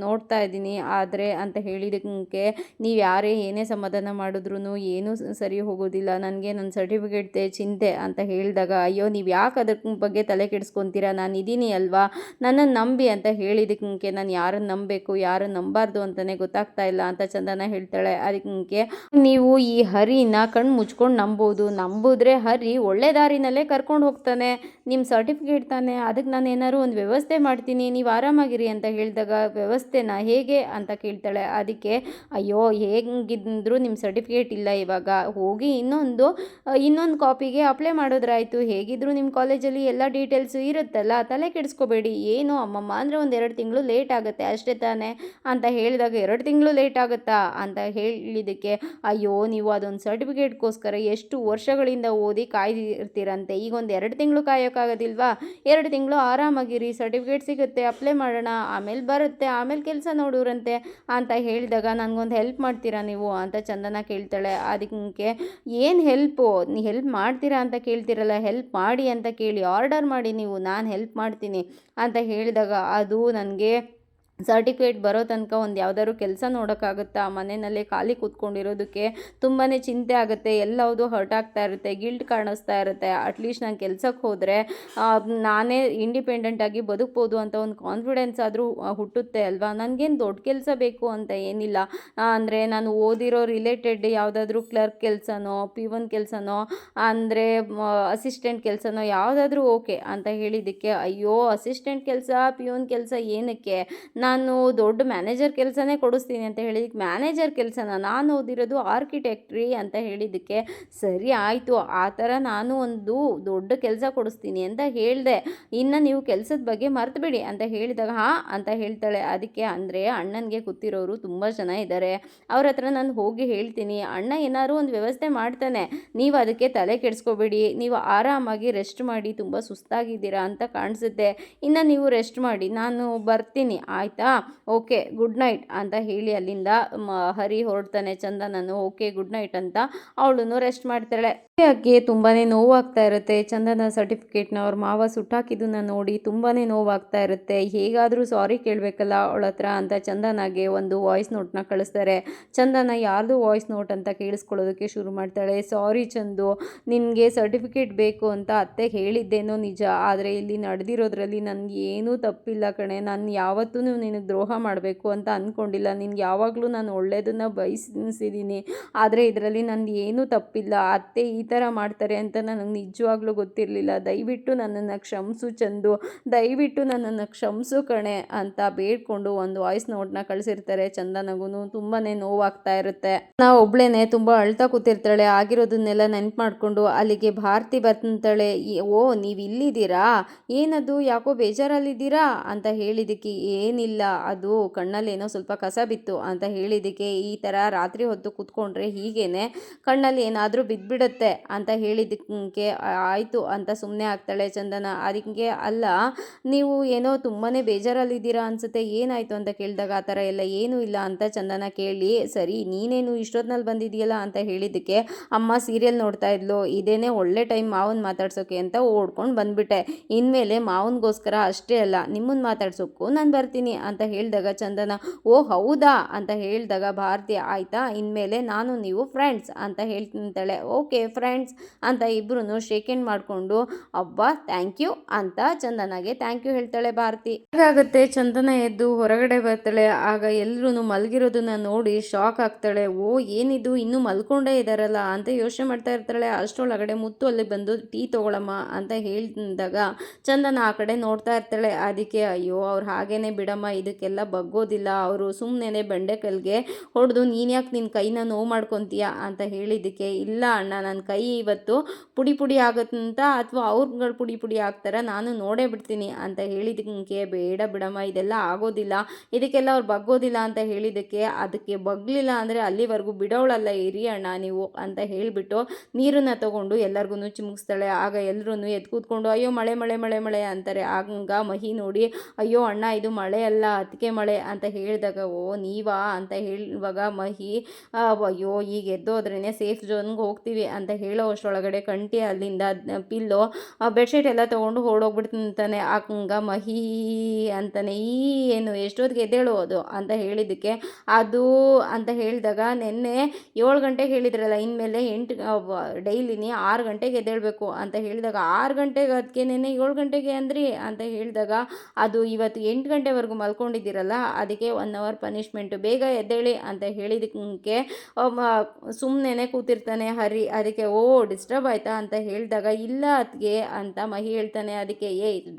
ನೋಡ್ತಾ ಇದ್ದೀನಿ, ಆದರೆ ಅಂತ ಹೇಳಿದಕ್ಕೆ, ನೀವು ಯಾರೇ ಏನೇ ಸಮಾಧಾನ ಮಾಡಿದ್ರು ಏನೂ ಸರಿ ಹೋಗೋದಿಲ್ಲ, ನನಗೆ ನನ್ನ ಸರ್ಟಿಫಿಕೇಟ್ ಚಿಂತೆ ಅಂತ ಹೇಳಿದಾಗ, ಅಯ್ಯೋ ನೀವು ಯಾಕೆ ಅದ್ರ ಬಗ್ಗೆ ತಲೆ ಕೆಡಿಸ್ಕೊತೀರಾ, ನಾನು ಇದ್ದೀನಿ ಅಲ್ವಾ, ನನ್ನನ್ನು ನಂಬಿ ಅಂತ ಹೇಳಿದಕ್ಕೆ, ನಾನು ಯಾರನ್ನು ನಂಬಬೇಕು ಯಾರನ್ನು ನಂಬಾರ್ದು ಅಂತಲೇ ಗೊತ್ತಾಗ್ತಾ ಇಲ್ಲ ಅಂತ ಚಂದನ ಹೇಳ್ತಾಳೆ. ಅದಕ್ಕೆ, ನೀವು ಈ ಹರಿನ ಕಣ್ಣು ಮುಚ್ಕೊಂಡು ನಂಬಿದ್ರೆ ಹರಿ ಒಳ್ಳೆ ದಾರಿನಲ್ಲೇ ಕರ್ಕೊಂಡು ಹೋಗ್ತಾನೆ, ನಿಮ್ಮ ಸರ್ಟಿಫಿಕೇಟ್ ತಾನೆ, ಅದಕ್ಕೆ ನಾನು ಏನಾದ್ರು ಒಂದು ವ್ಯವಸ್ಥೆ ಮಾಡ್ತೀನಿ, ನೀವು ಆರಾಮಾಗಿರಿ ಅಂತ ಹೇಳಿದಾಗ, ವ್ಯವಸ್ಥೆನ ಹೇಗೆ ಅಂತ ಕೇಳ್ತಾಳೆ. ಅದಕ್ಕೆ, ಅಯ್ಯೋ ಹೇಗಿದ್ರು ನಿಮ್ಮ ಸರ್ಟಿಫಿಕೇಟ್ ಇಲ್ಲ, ಇವಾಗ ಹೋಗಿ ಇನ್ನೊಂದು ಕಾಪಿಗೆ ಅಪ್ಲೈ ಮಾಡೋದ್ರಾಯ್ತು, ಹೇಗಿದ್ರು ನಿಮ್ಮ ಕಾಲೇಜಲ್ಲಿ ಎಲ್ಲ ಡೀಟೇಲ್ಸು ಇರುತ್ತಲ್ಲ, ತಲೆ ಕೆಡಿಸ್ಕೋಬೇಡಿ, ಏನು ಅಮ್ಮಮ್ಮ ಅಂದರೆ ಒಂದು 2 ತಿಂಗಳು ಲೇಟ್ ಆಗುತ್ತೆ ಅಷ್ಟೇ ತಾನೆ ಅಂತ ಹೇಳಿದಾಗ, 2 ತಿಂಗಳು ಲೇಟ್ ಆಗುತ್ತಾ ಅಂತ ಹೇಳಿದ್ದಕ್ಕೆ, ಅಯ್ಯೋ ನೀವು ಅದೊಂದು ಸರ್ಟಿಫಿಕೇಟ್ಗೋಸ್ಕರ ಎಷ್ಟು ವರ್ಷಗಳಿಂದ ಓದಿ ಕಾಯ್ದಿರ್ತೀರಂತೆ, ಈಗ ಒಂದು 2 ತಿಂಗಳು ಕಾಯೋಕ್ಕಾಗೋದಿಲ್ವಾ, 2 ತಿಂಗಳು ಆರಾಮಾಗಿರಿ, ಸರ್ಟಿಫಿಕೇಟ್ ಸಿಗುತ್ತೆ, ಅಪ್ಲೈ ಮಾಡೋಣ, ಆಮೇಲೆ ಬರುತ್ತೆ, ಆಮೇಲೆ ಕೆಲಸ ನೋಡೋರಂತೆ ಅಂತ ಹೇಳಿದಾಗ, ನನಗೊಂದು ಹೆಲ್ಪ್ ಮಾಡ್ತೀರಾ ನೀವು ಅಂತ ಚಂದನ ಕೇಳ್ತಾಳೆ. ಅದಕ್ಕೆ, ಏನು ಹೆಲ್ಪ್ ಮಾಡ್ತೀರಾ ಅಂತ ಕೇಳ್ತಿರಲ್ಲ, ಹೆಲ್ಪ್ ಮಾಡಿ ಅಂತ ಕೇಳಿ, ಆರ್ಡರ್ ಮಾಡಿ ನೀವು, ನಾನು ಹೆಲ್ಪ್ ಮಾಡ್ತೀನಿ ಅಂತ ಹೇಳಿದಾಗ, ಅದು ನನಗೆ ಸರ್ಟಿಫಿಕೇಟ್ ಬರೋ ತನಕ ಒಂದು ಯಾವುದಾದ್ರು ಕೆಲಸ ನೋಡೋಕ್ಕಾಗುತ್ತಾ, ಮನೆಯಲ್ಲೇ ಖಾಲಿ ಕೂತ್ಕೊಂಡಿರೋದಕ್ಕೆ ತುಂಬಾ ಚಿಂತೆ ಆಗುತ್ತೆ, ಎಲ್ಲವುದು ಹರ್ಟ್ ಆಗ್ತಾ ಇರುತ್ತೆ, ಗಿಲ್ಟ್ ಕಾಣಿಸ್ತಾ ಇರುತ್ತೆ, ಅಟ್ಲೀಸ್ಟ್ ನಾನು ಕೆಲಸಕ್ಕೆ ಹೋದರೆ ನಾನೇ ಇಂಡಿಪೆಂಡೆಂಟಾಗಿ ಬದುಕ್ಬೋದು ಅಂತ ಒಂದು ಕಾನ್ಫಿಡೆನ್ಸ್ ಆದರೂ ಹುಟ್ಟುತ್ತೆ ಅಲ್ವಾ, ನನಗೇನು ದೊಡ್ಡ ಕೆಲಸ ಬೇಕು ಅಂತ ಏನಿಲ್ಲ, ಅಂದರೆ ನಾನು ಓದಿರೋ ರಿಲೇಟೆಡ್ ಯಾವುದಾದ್ರೂ ಕ್ಲರ್ಕ್ ಕೆಲಸನೋ, P1 ಕೆಲಸನೋ, ಅಂದರೆ ಅಸಿಸ್ಟೆಂಟ್ ಕೆಲಸನೋ ಯಾವುದಾದ್ರೂ ಓಕೆ ಅಂತ ಹೇಳಿದ್ದಕ್ಕೆ, ಅಯ್ಯೋ ಅಸಿಸ್ಟೆಂಟ್ ಕೆಲಸ P1 ಕೆಲಸ ಏನಕ್ಕೆ, ನಾನು ದೊಡ್ಡ ಮ್ಯಾನೇಜರ್ ಕೆಲಸನೇ ಕೊಡಿಸ್ತೀನಿ ಅಂತ ಹೇಳಿದ್ದಕ್ಕೆ, ಮ್ಯಾನೇಜರ್ ಕೆಲಸನ, ನಾನು ಓದಿರೋದು ಆರ್ಕಿಟೆಕ್ಟ್ರಿ ಅಂತ ಹೇಳಿದ್ದಕ್ಕೆ, ಸರಿ ಆಯಿತು ಆ ಥರ ನಾನು ಒಂದು ದೊಡ್ಡ ಕೆಲಸ ಕೊಡಿಸ್ತೀನಿ ಅಂತ ಹೇಳಿದೆ, ಇನ್ನು ನೀವು ಕೆಲಸದ ಬಗ್ಗೆ ಮರ್ತುಬಿಡಿ ಅಂತ ಹೇಳಿದಾಗ, ಹಾಂ ಅಂತ ಹೇಳ್ತಾಳೆ. ಅದಕ್ಕೆ, ಅಂದರೆ ಅಣ್ಣನಿಗೆ ಗೊತ್ತಿರೋರು ತುಂಬ ಜನ ಇದ್ದಾರೆ, ಅವ್ರ ಹತ್ರ ನಾನು ಹೋಗಿ ಹೇಳ್ತೀನಿ, ಅಣ್ಣ ಏನಾದ್ರು ಒಂದು ವ್ಯವಸ್ಥೆ ಮಾಡ್ತಾನೆ, ನೀವು ಅದಕ್ಕೆ ತಲೆ ಕೆಡಿಸ್ಕೋಬೇಡಿ, ನೀವು ಆರಾಮಾಗಿ ರೆಸ್ಟ್ ಮಾಡಿ, ತುಂಬ ಸುಸ್ತಾಗಿದ್ದೀರಾ ಅಂತ ಕಾಣಿಸುತ್ತೆ, ಇನ್ನು ನೀವು ರೆಸ್ಟ್ ಮಾಡಿ, ನಾನು ಬರ್ತೀನಿ ಆಯಿತಾ, ಓಕೆ ಗುಡ್ ನೈಟ್ ಅಂತ ಹೇಳಿ ಅಲ್ಲಿಂದ ಹರಿ ಹೊರಡ್ತಾನೆ. ಚಂದನನು ಓಕೆ ಗುಡ್ ನೈಟ್ ಅಂತ ಅವಳು ರೆಸ್ಟ್ ಮಾಡ್ತಾಳೆ. ಆಕೆ ತುಂಬಾ ನೋವಾಗ್ತಾ ಇರುತ್ತೆ. ಚಂದನ ಸರ್ಟಿಫಿಕೇಟ್ನ ಅವ್ರ ಮಾವ ಸುಟ್ಟಾಕಿದ್ದನ್ನ ನೋಡಿ ತುಂಬಾ ನೋವಾಗ್ತಾ ಇರುತ್ತೆ. ಹೇಗಾದರೂ ಸಾರಿ ಕೇಳಬೇಕಲ್ಲ ಅವಳ ಹತ್ರ ಅಂತ ಚಂದನಾಗೆ ಒಂದು ವಾಯ್ಸ್ ನೋಟ್ನ ಕಳಿಸ್ತಾರೆ. ಚಂದನ ಯಾರ್ದು ವಾಯ್ಸ್ ನೋಟ್ ಅಂತ ಕೇಳಿಸ್ಕೊಳ್ಳೋದಕ್ಕೆ ಶುರು ಮಾಡ್ತಾಳೆ. ಸಾರಿ ಚಂದು, ನಿನಗೆ ಸರ್ಟಿಫಿಕೇಟ್ ಬೇಕು ಅಂತ ಅತ್ತೆ ಹೇಳಿದ್ದೇನೋ ನಿಜ, ಆದರೆ ಇಲ್ಲಿ ನಡೆದಿರೋದ್ರಲ್ಲಿ ನನಗೆ ಏನೂ ತಪ್ಪಿಲ್ಲ ಕಣೆ, ನಾನು ಯಾವತ್ತೂ ನಿನಗೆ ದ್ರೋಹ ಮಾಡಬೇಕು ಅಂತ ಅಂದ್ಕೊಂಡಿಲ್ಲ, ನಿನ್ಗೆ ಯಾವಾಗಲೂ ನಾನು ಒಳ್ಳೆಯದನ್ನು ಬಯಸಿದ್ದೀನಿ, ಆದರೆ ಇದರಲ್ಲಿ ನಂದು ಏನೂ ತಪ್ಪಿಲ್ಲ, ಅತ್ತೆ ಈ ಥರ ಮಾಡ್ತಾರೆ ಅಂತ ನನಗೆ ನಿಜವಾಗ್ಲೂ ಗೊತ್ತಿರಲಿಲ್ಲ, ದಯವಿಟ್ಟು ನನ್ನನ್ನು ಕ್ಷಮಿಸು ಚಂದು, ದಯವಿಟ್ಟು ನನ್ನನ್ನು ಕ್ಷಮಿಸು ಕಣೆ ಅಂತ ಬೇಡ್ಕೊಂಡು ಒಂದು ವಾಯ್ಸ್ ನೋಟ್ನ ಕಳಿಸಿರ್ತಾರೆ. ಚಂದನಗೂ ತುಂಬಾ ನೋವಾಗ್ತಾ ಇರುತ್ತೆ. ನಾವು ಒಬ್ಳೇನೆ ತುಂಬ ಅಳ್ತಾ ಕೂತಿರ್ತಾಳೆ. ಆಗಿರೋದನ್ನೆಲ್ಲ ನೆನ್ಪು ಮಾಡಿಕೊಂಡು ಅಲ್ಲಿಗೆ ಭಾರತಿ ಬರ್ತಾಳೆ. ಓ ನೀವು ಇಲ್ಲಿದ್ದೀರಾ, ಏನದು ಯಾಕೋ ಬೇಜಾರಲ್ಲಿದ್ದೀರಾ ಅಂತ ಹೇಳಿದ್ದಕ್ಕೆ, ಏನಿಲ್ಲ ಅದು ಕಣ್ಣಲ್ಲಿ ಏನೋ ಸ್ವಲ್ಪ ಕಸ ಬಿತ್ತು ಅಂತ ಹೇಳಿದ್ದಕ್ಕೆ, ಈ ಥರ ರಾತ್ರಿ ಹೊತ್ತು ಕೂತ್ಕೊಂಡ್ರೆ ಹೀಗೇನೆ ಕಣ್ಣಲ್ಲಿ ಏನಾದರೂ ಬಿದ್ದುಬಿಡುತ್ತೆ ಅಂತ ಹೇಳಿದ್ದಕ್ಕೆ ಆಯಿತು ಅಂತ ಸುಮ್ಮನೆ ಆಗ್ತಾಳೆ ಚಂದನ. ಅದಕ್ಕೆ, ಅಲ್ಲ ನೀವು ಏನೋ ತುಂಬಾ ಬೇಜಾರಲ್ಲಿದ್ದೀರಾ ಅನಿಸುತ್ತೆ, ಏನಾಯಿತು ಅಂತ ಕೇಳಿದಾಗ, ಆ ಥರ ಎಲ್ಲ ಏನೂ ಇಲ್ಲ ಅಂತ ಚಂದನ ಕೇಳಿ, ಸರಿ ನೀನೇನು ಇಷ್ಟೊತ್ತಿನಲ್ಲಿ ಬಂದಿದೆಯಲ್ಲ ಅಂತ ಹೇಳಿದ್ದಕ್ಕೆ, ಅಮ್ಮ ಸೀರಿಯಲ್ ನೋಡ್ತಾ ಇದ್ಲು, ಇದೇನೇ ಒಳ್ಳೆ ಟೈಮ್ ಮಾವನ ಮಾತಾಡ್ಸೋಕೆ ಅಂತ ಓಡ್ಕೊಂಡು ಬಂದುಬಿಟ್ಟೆ, ಇನ್ಮೇಲೆ ಮಾವನಿಗೋಸ್ಕರ ಅಷ್ಟೇ ಅಲ್ಲ ನಿಮ್ಮನ್ನು ಮಾತಾಡ್ಸೋಕ್ಕೂ ನಾನು ಬರ್ತೀನಿ ಅಂತ ಹೇಳಿದಾಗ ಚಂದನ ಓ ಹೌದಾ ಅಂತ ಹೇಳಿದಾಗ ಭಾರತಿ ಆಯಿತಾ ಇನ್ಮೇಲೆ ನಾನು ನೀವು ಫ್ರೆಂಡ್ಸ್ ಅಂತ ಹೇಳ್ತಾಳೆ. ಓಕೆ ಫ್ರೆಂಡ್ಸ್ ಅಂತ ಇಬ್ಬರೂ ಶೇಕ್ ಹ್ಯಾಂಡ್ ಮಾಡಿಕೊಂಡು ಅಬ್ಬಾ ಥ್ಯಾಂಕ್ ಯು ಅಂತ ಚಂದನಾಗೆ ಥ್ಯಾಂಕ್ ಯು ಹೇಳ್ತಾಳೆ ಭಾರತಿ. ಹಾಗಾಗುತ್ತೆ ಚಂದನ ಎದ್ದು ಹೊರಗಡೆ ಬರ್ತಾಳೆ. ಆಗ ಎಲ್ಲರೂ ಮಲಗಿರೋದನ್ನ ನೋಡಿ ಶಾಕ್ ಆಗ್ತಾಳೆ. ಓ ಏನಿದು ಇನ್ನೂ ಮಲ್ಕೊಂಡೇ ಇದ್ದಾರಲ್ಲ ಅಂತ ಯೋಚನೆ ಮಾಡ್ತಾ ಇರ್ತಾಳೆ. ಅಷ್ಟರೊಳಗಡೆ ಮುತ್ತು ಅಲ್ಲಿ ಬಂದು ಟೀ ತಗೊಳಮ್ಮ ಅಂತ ಹೇಳಿದಾಗ ಚಂದನ ಆ ಕಡೆ ನೋಡ್ತಾ ಇರ್ತಾಳೆ. ಅದಕ್ಕೆ ಅಯ್ಯೋ ಅವ್ರು ಹಾಗೇನೆ ಬಿಡಮ್ಮ, ಇದಕ್ಕೆಲ್ಲ ಬಗ್ಗೋದಿಲ್ಲ, ಅವರು ಸುಮ್ಮನೆ ಬೆಂಡೆಕಲ್ಗೆ ಹೊಡೆದು ನೀನು ಯಾಕೆ ನಿನ್ನ ಕೈನ ನೋವು ಮಾಡ್ಕೊತೀಯ ಅಂತ ಹೇಳಿದ್ದಕ್ಕೆ ಇಲ್ಲ ಅಣ್ಣ ನನ್ನ ಕೈ ಇವತ್ತು ಪುಡಿ ಪುಡಿ ಆಗುತ್ತಂತ ಅಥವಾ ಅವ್ರುಗಳು ಪುಡಿ ಪುಡಿ ಆಗ್ತಾರ ನಾನು ನೋಡೇ ಬಿಡ್ತೀನಿ ಅಂತ ಹೇಳಿದ್ದಕ್ಕೆ ಬೇಡ ಬಿಡಮ್ಮ ಇದೆಲ್ಲ ಆಗೋದಿಲ್ಲ, ಇದಕ್ಕೆಲ್ಲ ಅವ್ರು ಬಗ್ಗೋದಿಲ್ಲ ಅಂತ ಹೇಳಿದ್ದಕ್ಕೆ ಅದಕ್ಕೆ ಬಗ್ಲಿಲ್ಲ ಅಂದರೆ ಅಲ್ಲಿವರೆಗೂ ಬಿಡೋಳಲ್ಲ ಇರಿ ಅಣ್ಣ ನೀವು ಅಂತ ಹೇಳಿಬಿಟ್ಟು ನೀರನ್ನ ತಗೊಂಡು ಎಲ್ಲರಿಗೂ ಚಿಮುಕಿಸ್ತಾಳೆ. ಆಗ ಎಲ್ಲರೂ ಎದ್ದು ಕೂತ್ಕೊಂಡು ಅಯ್ಯೋ ಮಳೆ ಮಳೆ ಮಳೆ ಮಳೆ ಅಂತಾರೆ. ಆಗ ಮಹಿ ನೋಡಿ ಅಯ್ಯೋ ಅಣ್ಣ ಇದು ಮಳೆ ಅಲ್ಲ ಅದಕ್ಕೆ ಮಳೆ ಅಂತ ಹೇಳಿದಾಗ ಓ ನೀವಾ ಅಂತ ಹೇಳುವಾಗ ಮಹಿ ಅಯ್ಯೋ ಈಗ ಎದ್ದೋದ್ರೇ ಸೇಫ್ ಝೋನ್ಗೆ ಹೋಗ್ತೀವಿ ಅಂತ ಹೇಳೋ ಅಷ್ಟರೊಳಗಡೆ ಕಂಟಿ ಅಲ್ಲಿಂದ ಪಿಲ್ಲೋ ಬೆಡ್ಶೀಟ್ ಎಲ್ಲ ತೊಗೊಂಡು ಹೊರಡೋಗ್ಬಿಡ್ತಾನೆ. ಆಗ ಮಹಿ ಅಂತಾನೆ ಈ ಏನು ಎಷ್ಟೊತ್ತಿಗೆ ಎದ್ದೇಳೋದು ಅಂತ ಹೇಳಿದ್ದಕ್ಕೆ ಅದು ಅಂತ ಹೇಳಿದಾಗ ನಿನ್ನೆ 7 ಗಂಟೆಗೆ ಹೇಳಿದ್ರಲ್ಲ ಇನ್ಮೇಲೆ 8 ಡೈಲಿನಿ 6 ಗಂಟೆಗೆ ಎದ್ದೇಳಬೇಕು ಅಂತ ಹೇಳಿದಾಗ 6 ಗಂಟೆಗೆ ಅದಕ್ಕೆ ನೆನ್ನೆ 7 ಗಂಟೆಗೆ ಅಂದ್ರಿ ಅಂತ ಹೇಳಿದಾಗ ಅದು ಇವತ್ತು 8 ಗಂಟೆವರೆಗೂ ಮಲ್ಕೊಂಡಿದ್ದೀರಲ್ಲ ಅದಕ್ಕೆ 1 ಅವರ್ ಪನಿಷ್ಮೆಂಟು ಬೇಗ ಎದ್ದೇಳಿ ಅಂತ ಹೇಳಿದಕ್ಕೆ ಸುಮ್ಮನೆ ಕೂತಿರ್ತಾನೆ ಹರಿ. ಅದಕ್ಕೆ ಓ ಡಿಸ್ಟರ್ಬ್ ಆಯಿತಾ ಅಂತ ಹೇಳಿದಾಗ ಇಲ್ಲ ಅದಕ್ಕೆ ಅಂತ ಮಹಿ ಹೇಳ್ತಾನೆ. ಅದಕ್ಕೆ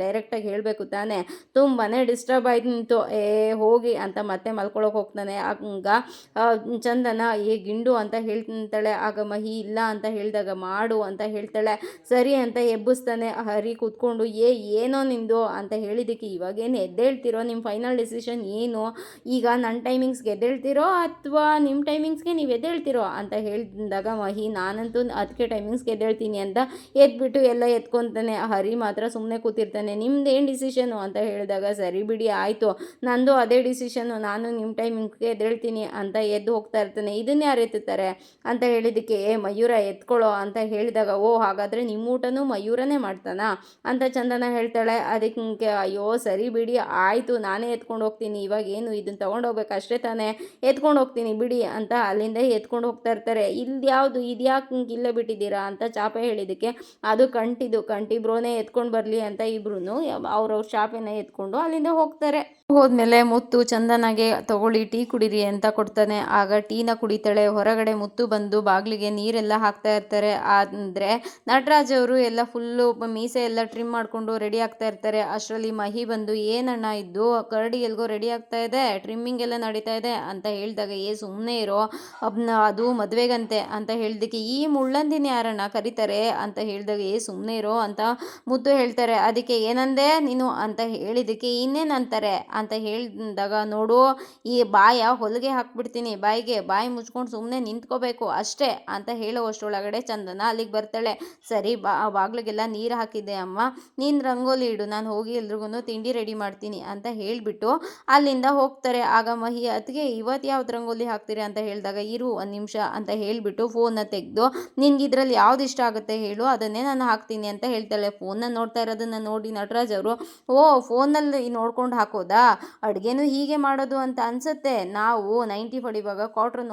ಡೈರೆಕ್ಟಾಗಿ ಹೇಳಬೇಕು ತಾನೇ ತುಂಬಾ ಡಿಸ್ಟರ್ಬ್ ಆಯ್ತು ಹೋಗಿ ಅಂತ ಮತ್ತೆ ಮಲ್ಕೊಳಕ್ಕೆ ಹೋಗ್ತಾನೆ. ಆಗ ಚಂದನ ಗಿಂಡು ಅಂತ ಹೇಳ್ತಾಳೆ. ಆಗ ಮಹಿ ಇಲ್ಲ ಅಂತ ಹೇಳಿದಾಗ ಮಾಡು ಅಂತ ಹೇಳ್ತಾಳೆ. ಸರಿ ಅಂತ ಎಬ್ಬಿಸ್ತಾನೆ. ಹರಿ ಕೂತ್ಕೊಂಡು ಏನೋ ನಿಂದು ಅಂತ ಹೇಳಿದ್ದಕ್ಕೆ ಇವಾಗೇನು ಎದ್ದೇಳ್ತಿರೋ, ನಿಮ್ಮ ಫೈನಲ್ ಡಿಸಿಷನ್ ಏನು, ಈಗ ನನ್ನ ಟೈಮಿಂಗ್ಸ್ಗೆ ಎದ್ದೇಳ್ತಿರೋ ಅಥವಾ ನಿಮ್ಮ ಟೈಮಿಂಗ್ಸ್ಗೆ ನೀವು ಎದ್ದೇಳ್ತಿರೋ ಅಂತ ಹೇಳಿದಾಗ ಮಹಿ ನಾನಂತೂ ಅದಕ್ಕೆ ಟೈಮಿಂಗ್ಸ್ಗೆ ಎದ್ದೇಳ್ತೀನಿ ಅಂತ ಎದ್ಬಿಟ್ಟು ಎಲ್ಲ ಎತ್ಕೊತಾನೆ. ಹರಿ ಮಾತ್ರ ಸುಮ್ಮನೆ ಕೂತಿರ್ತಾನೆ. ನಿಮ್ದು ಏನು ಡಿಸಿಷನು ಅಂತ ಹೇಳಿದಾಗ ಸರಿ ಬಿಡಿ ಆಯಿತು ನಂದು ಅದೇ ಡಿಸಿಷನ್ನು, ನಾನು ನಿಮ್ಮ ಟೈಮಿಂಗ್ಸ್ಗೆ ಎದ್ದೇಳ್ತೀನಿ ಅಂತ ಎದ್ದು ಹೋಗ್ತಾ ಇರ್ತಾನೆ. ಇದನ್ನ ಯಾರು ಎತ್ತುತ್ತಾರೆ ಅಂತ ಹೇಳಿದ್ದಕ್ಕೆ ಮಯೂರ ಎತ್ಕೊಳ್ಳೋ ಅಂತ ಹೇಳಿದಾಗ ಓ ಹಾಗಾದರೆ ನಿಮ್ಮ ಊಟನೂ ಮಯೂರನೇ ಮಾಡ್ತಾನಾ ಅಂತ ಚಂದನ ಹೇಳ್ತಾಳೆ. ಅದಕ್ಕೆ ಅಯ್ಯೋ ಸರಿ ಬಿಡಿ ಆಯಿತು ನಾನೇ ಎತ್ಕೊಂಡು ಹೋಗ್ತೀನಿ, ಇವಾಗ ಏನು ಇದನ್ನು ತೊಗೊಂಡು ಹೋಗ್ಬೇಕು ಅಷ್ಟೇ ತಾನೇ, ಎತ್ಕೊಂಡು ಹೋಗ್ತೀನಿ ಬಿಡಿ ಅಂತ ಅಲ್ಲಿಂದ ಎತ್ಕೊಂಡು ಹೋಗ್ತಾ ಇರ್ತಾರೆ. ಇದ್ಯಾವುದು ಇದ್ಯಾಕೆ ಇಲ್ಲೇ ಬಿಟ್ಟಿದ್ದೀರಾ ಅಂತ ಚಾಪೆ ಹೇಳಿದ್ದಕ್ಕೆ ಅದು ಕಂಟಿ ಬ್ರೋನೇ ಎತ್ಕೊಂಡು ಬರಲಿ ಅಂತ ಇಬ್ರು ಅವ್ರವ್ರ ಚಾಪೆನ ಎತ್ಕೊಂಡು ಅಲ್ಲಿಂದ ಹೋಗ್ತಾರೆ. ಹೋದ್ಮೇಲೆ ಮುತ್ತು ಚಂದನಾಗೆ ತಗೊಳ್ಳಿ ಟೀ ಕುಡೀರಿ ಅಂತ ಕೊಡ್ತಾನೆ. ಆಗ ಟೀನ ಕುಡಿತಾಳೆ. ಹೊರಗಡೆ ಮುತ್ತು ಬಂದು ಬಾಗಿಲಿಗೆ ನೀರೆಲ್ಲ ಹಾಕ್ತಾ ಇರ್ತಾರೆ. ಅಂದರೆ ನಟರಾಜ್ ಅವರು ಎಲ್ಲ ಫುಲ್ಲು ಮೀಸೆ ಎಲ್ಲ ಟ್ರಿಮ್ ಮಾಡಿಕೊಂಡು ರೆಡಿ ಆಗ್ತಾ ಇರ್ತಾರೆ. ಅಷ್ಟರಲ್ಲಿ ಮಹಿ ಬಂದು ಏನಣ್ಣ ಇದ್ದು ಕರಡಿ ಎಲ್ಗೋ ರೆಡಿ ಆಗ್ತಾ ಇದೆ, ಟ್ರಿಮ್ಮಿಂಗ್ ಎಲ್ಲ ನಡೀತಾ ಇದೆ ಅಂತ ಹೇಳಿದಾಗ ಸುಮ್ಮನೆ ಇರೋ ಅದು ಮದುವೆಗಂತೆ ಅಂತ ಹೇಳಿದಕ್ಕೆ ಈ ಮುಳ್ಳಂದಿನ ಯಾರಣ್ಣ ಕರೀತಾರೆ ಅಂತ ಹೇಳಿದಾಗ ಸುಮ್ಮನೆ ಇರೋ ಅಂತ ಮುದ್ದು ಹೇಳ್ತಾರೆ. ಅದಕ್ಕೆ ಏನಂದೆ ನೀನು ಅಂತ ಹೇಳಿದ್ದಕ್ಕೆ ಇನ್ನೇನಂತಾರೆ ಅಂತ ಹೇಳಿದಾಗ ನೋಡು ಈ ಹೊಲಿಗೆ ಹಾಕ್ಬಿಡ್ತೀನಿ ಬಾಯಿ ಮುಚ್ಕೊಂಡು ಸುಮ್ಮನೆ ನಿಂತ್ಕೋಬೇಕು ಅಷ್ಟೇ ಅಂತ ಹೇಳೋ ಅಷ್ಟರೊಳಗಡೆ ಚಂದನ ಅಲ್ಲಿಗೆ ಬರ್ತಾಳೆ. ಸರಿ ಬಾಗ್ಲಿಗೆಲ್ಲ ನೀರು ಹಾಕಿದ್ದೆ ಅಮ್ಮ, ನೀನು ರಂಗೋಲಿ ಇಡು ನಾನು ಹೋಗಿ ಎಲ್ರಿಗೂ ತಿಂಡಿ ರೆಡಿ ಮಾಡ್ತೀನಿ ಅಂತ ಹೇಳಿಬಿಟ್ಟು ಅಲ್ಲಿಂದ ಹೋಗ್ತಾರೆ. ಆಗ ಮಹಿ ಅದಕ್ಕೆ ಇವತ್ತು ಯಾವ್ದು ರಂಗೋಲಿ ಹಾಕ್ತೀರಿ ಅಂತ ಹೇಳಿದಾಗ ಇರು 1 ನಿಮಿಷ ಅಂತ ಹೇಳಿಬಿಟ್ಟು ಫೋನ್ನ ತೆಗೆದು ನಿನ್ಗೆ ಇದರಲ್ಲಿ ಯಾವ್ದು ಇಷ್ಟ ಆಗುತ್ತೆ ಹೇಳು ಅದನ್ನೇ ನಾನು ಹಾಕ್ತೀನಿ ಅಂತ ಹೇಳ್ತಾಳೆ. ಫೋನ್ನ ನೋಡ್ತಾ ಇರೋದನ್ನು ನೋಡಿ ನಟರಾಜ್ ಅವರು ಓ ಫೋನಲ್ಲಿ ನೋಡ್ಕೊಂಡು ಹಾಕೋದಾ, ಅಡುಗೆನೂ ಹೀಗೆ ಮಾಡೋದು ಅಂತ ಅನಿಸುತ್ತೆ, ನಾವು 90 ಹೊಡಿವಾಗ ಕ್ವಾರ್ಟ್ರ್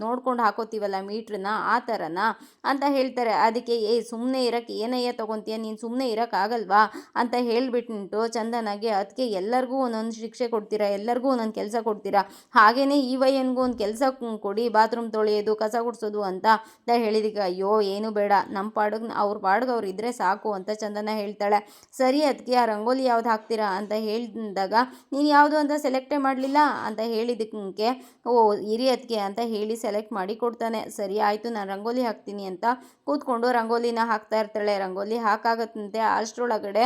ನೋಡ್ಕೊಂಡು ಹಾಕೋತೀವಲ್ಲ ಮೀಟ್ರನ್ನ ಆ ಥರನಾ ಅಂತ ಹೇಳ್ತಾರೆ. ಅದಕ್ಕೆ ಸುಮ್ಮನೆ ಇರೋಕ್ಕೆ ಏನಯ್ಯ ತೊಗೊತೀಯ ನೀನು, ಸುಮ್ಮನೆ ಇರೋಕ್ಕಾಗಲ್ವಾ ಅಂತ ಹೇಳಿಬಿಟ್ಟು ಚಂದನಾಗೆ ಅದಕ್ಕೆ ಎಲ್ಲರಿಗೂ ಒಂದೊಂದು ಶಿಕ್ಷೆ ಕೊಡ್ತೀರಾ, ಎಲ್ಲರಿಗೂ ಒಂದೊಂದು ಕೆಲಸ ಕೊಡ್ತೀರಾ, ಹಾಗೆಯೇ ಈ ವಯ್ಯನಿಗೂ ಒಂದು ಕೆಲಸ ಕೊಡಿ, ಬಾತ್ರೂಮ್ ತೊಳೆಯೋದು ಕಸ ಗುಡಿಸೋದು ಅಂತ ಹೇಳಿದಕ್ಕೆ ಅಯ್ಯೋ ಏನು ಬೇಡ ನಮ್ಮ ಪಾಡಿಗೆ ಅವ್ರು ಇದ್ದರೆ ಸಾಕು ಅಂತ ಚಂದನ ಹೇಳ್ತಾಳೆ. ಸರಿ ಅದಕ್ಕೆ ಆ ರಂಗೋಲಿ ಯಾವ್ದು ಹಾಕ್ತೀರಾ ಅಂತ ಹೇಳಿದಾಗ ನೀನು ಯಾವುದು ಅಂತ ಸೆಲೆಕ್ಟೇ ಮಾಡಲಿಲ್ಲ ಅಂತ ಹೇಳಿದ್ದಕ್ಕೆ ಓ ಇರಿ ಅದಕ್ಕೆ ಅಂತ ಹೇಳಿ ಸೆಲೆಕ್ಟ್ ಮಾಡಿ ಕೊಡ್ತಾನೆ. ಸರಿ ಆಯಿತು ನಾನು ರಂಗೋಲಿ ಹಾಕ್ತೀನಿ ಅಂತ ಕೂತ್ಕೊಂಡು ರಂಗೋಲಿನ ಹಾಕ್ತಾ ಇರ್ತಾಳೆ. ರಂಗೋಲಿ ಹಾಕಾಗತ್ತಂತೆ. ಅಷ್ಟರೊಳಗಡೆ